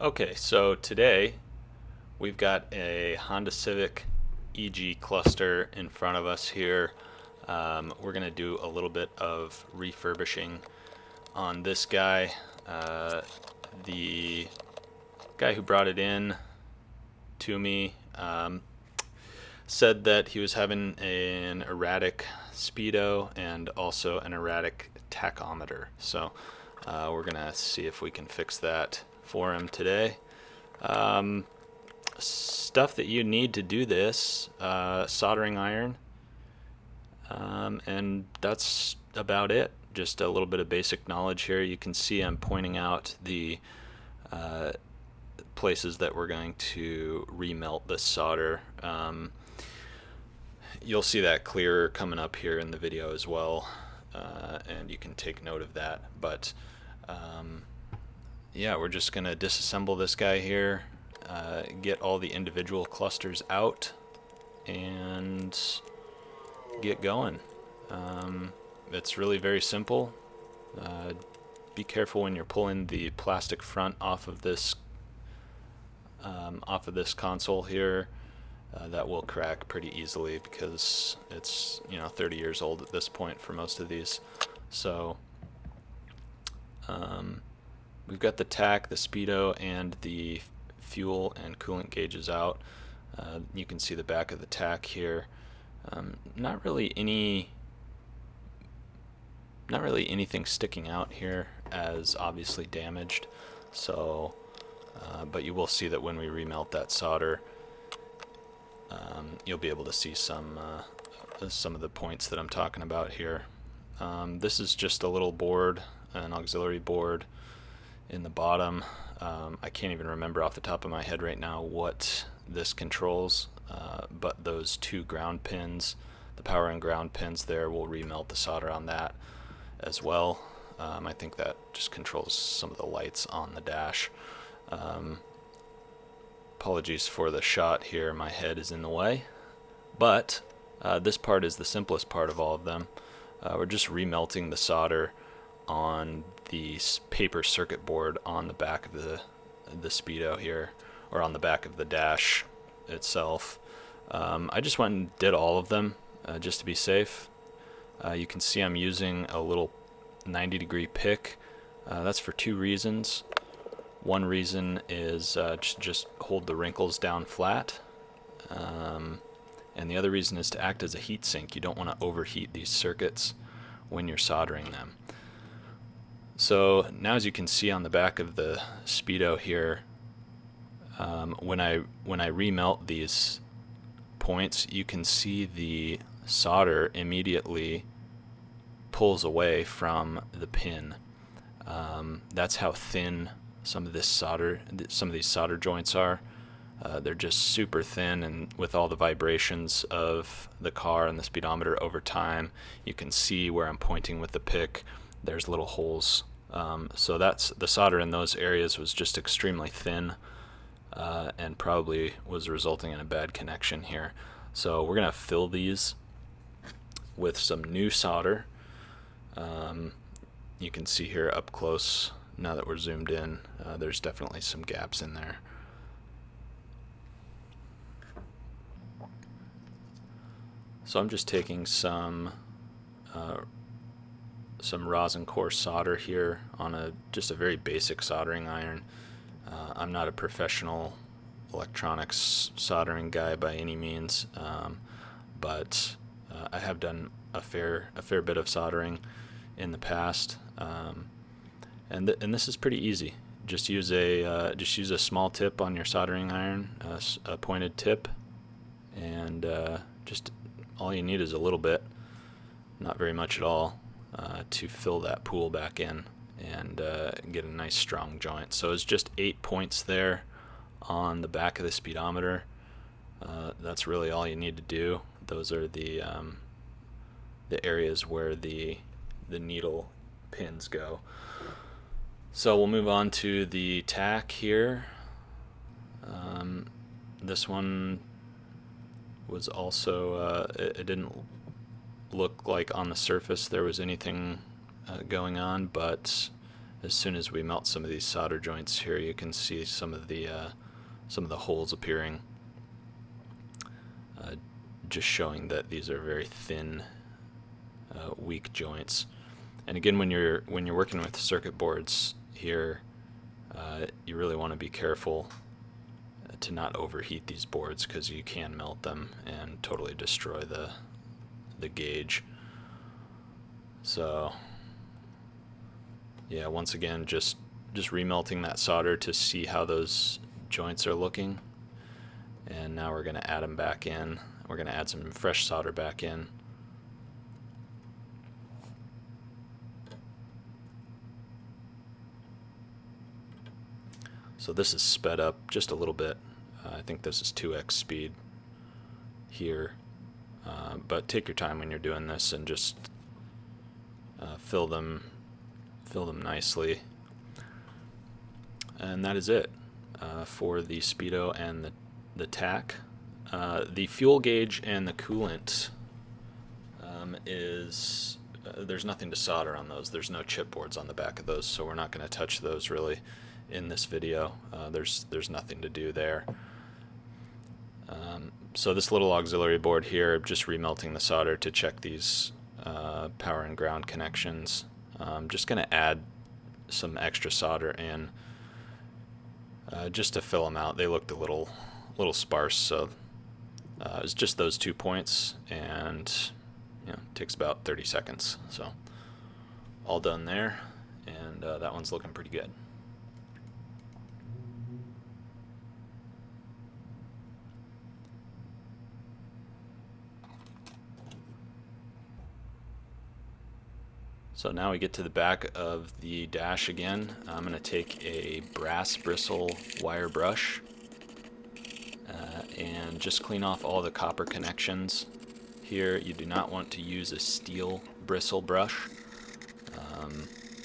Okay, so today we've got a Honda Civic EG cluster in front of us here. We're going to do a little bit of refurbishing on this guy. The guy who brought it in to me said that he was having an erratic speedo and also an erratic tachometer. So we're going to see if we can fix that for him today. Stuff that you need to do this: soldering iron, and that's about it. Just a little bit of basic knowledge here. You can see I'm pointing out the places that we're going to remelt this solder. You'll see that clearer coming up here in the video as well, and you can take note of that. But yeah, we're just going to disassemble this guy here, get all the individual clusters out, and get going. It's really very simple. Be careful when you're pulling the plastic front off of this console here. That will crack pretty easily because it's 30 years old at this point for most of these. So we've got the tach, the speedo, and the fuel and coolant gauges out. You can see the back of the tach here. Not really anything sticking out here as obviously damaged. So, but you will see that when we remelt that solder, you'll be able to see some of the points that I'm talking about here. This is just a little board, an auxiliary board in the bottom. I can't even remember off the top of my head right now what this controls, but those two ground pins, the power and ground pins there, will remelt the solder on that as well. I think that just controls some of the lights on the dash. Apologies for the shot here, my head is in the way, but this part is the simplest part of all of them. We're just remelting the solder on the paper circuit board on the back of the speedo here, or on the back of the dash itself. I just went and did all of them just to be safe. You can see I'm using a little 90-degree pick. That's for two reasons. One reason is to just hold the wrinkles down flat, and the other reason is to act as a heat sink. You don't want to overheat these circuits when you're soldering them. So now, as you can see on the back of the speedo here, when I remelt these points, you can see the solder immediately pulls away from the pin. That's how thin some of these solder joints are. They're just super thin, and with all the vibrations of the car and the speedometer over time, you can see where I'm pointing with the pick. There's little holes. So that's the solder in those areas was just extremely thin, and probably was resulting in a bad connection here. So we're gonna fill these with some new solder. You can see here up close, now that we're zoomed in, there's definitely some gaps in there. So I'm just taking some rosin core solder here on just a very basic soldering iron. I'm not a professional electronics soldering guy by any means, but I have done a fair bit of soldering in the past, and this is pretty easy. Just use a small tip on your soldering iron, a pointed tip, and just all you need is a little bit, not very much at all, to fill that pool back in and get a nice strong joint. So it's just 8 points there on the back of the speedometer. That's really all you need to do. Those are the areas where the needle pins go. So we'll move on to the tach here. This one was also, it didn't look like on the surface there was anything going on, but as soon as we melt some of these solder joints here, you can see some of the holes appearing, just showing that these are very thin, weak joints. And again, when you're working with circuit boards here, you really want to be careful to not overheat these boards, because you can melt them and totally destroy the gauge. So yeah, once again, just remelting that solder to see how those joints are looking. And now we're going to add them back in. We're going to add some fresh solder back in. So this is sped up just a little bit. I think this is 2x speed here. But take your time when you're doing this and just fill them nicely. And that is it for the speedo and the tach. The fuel gauge and the coolant there's nothing to solder on those. There's no chipboards on the back of those, so we're not going to touch those really in this video. There's nothing to do there. So this little auxiliary board here, just remelting the solder to check these power and ground connections. I'm just going to add some extra solder in just to fill them out. They looked a little sparse, so it's just those 2 points, and it takes about 30 seconds. So all done there, and that one's looking pretty good. So now we get to the back of the dash again. I'm going to take a brass bristle wire brush and just clean off all the copper connections. Here you do not want to use a steel bristle brush.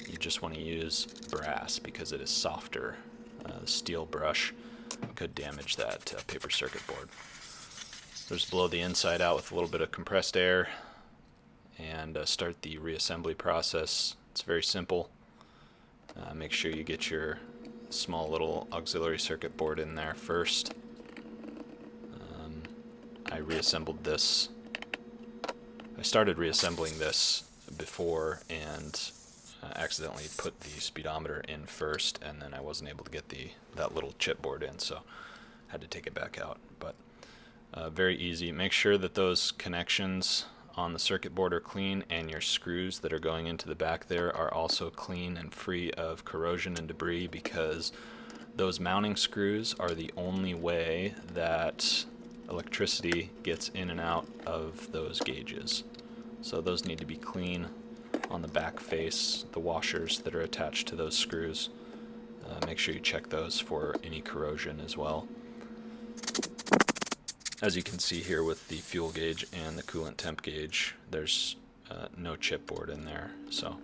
You just want to use brass because it is softer. The steel brush could damage that paper circuit board. Just blow the inside out with a little bit of compressed air and start the reassembly process. It's very simple. Make sure you get your small little auxiliary circuit board in there first. I reassembled this. I started reassembling this before and accidentally put the speedometer in first, and then I wasn't able to get that little chipboard in, so I had to take it back out. But very easy. Make sure that those connections on the circuit board are clean, and your screws that are going into the back there are also clean and free of corrosion and debris, because those mounting screws are the only way that electricity gets in and out of those gauges. So those need to be clean on the back face, the washers that are attached to those screws. Make sure you check those for any corrosion as well. As you can see here with the fuel gauge and the coolant temp gauge, there's no chipboard in there. So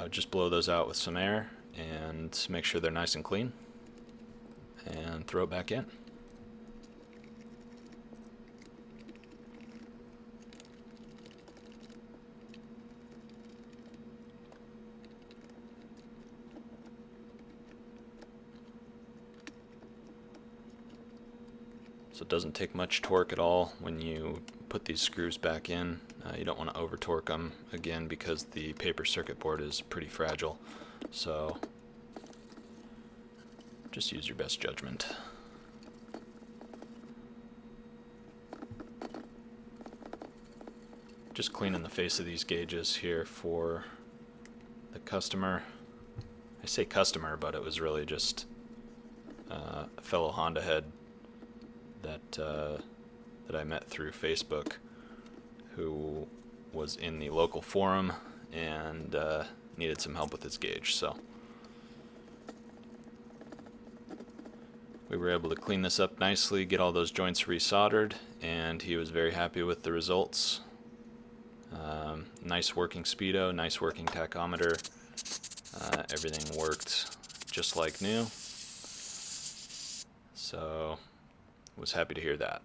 just blow those out with some air and make sure they're nice and clean, and throw it back in. So it doesn't take much torque at all when you put these screws back in. You don't want to over torque them, again, because the paper circuit board is pretty fragile. So just use your best judgment. Just cleaning the face of these gauges here for the customer. I say customer, but it was really just a fellow Honda head that I met through Facebook, who was in the local forum and needed some help with his gauge. So we were able to clean this up nicely, get all those joints resoldered, and he was very happy with the results. Nice working speedo, nice working tachometer. Everything worked just like new. So was happy to hear that.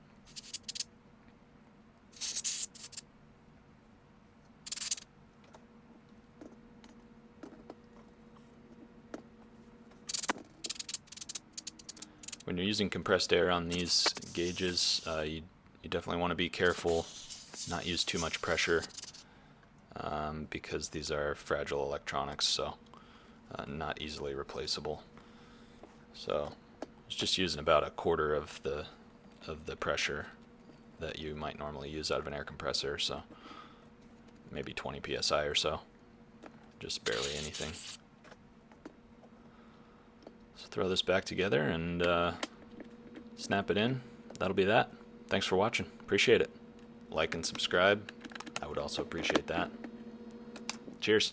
when you're using compressed air on these gauges, you definitely want to be careful, not use too much pressure, because these are fragile electronics, so not easily replaceable. So I was just using about a quarter of the pressure that you might normally use out of an air compressor, so maybe 20 psi or so, just barely anything. So throw this back together and snap it in. That'll be that. Thanks for watching. Appreciate it. Like and subscribe. I would also appreciate that. Cheers.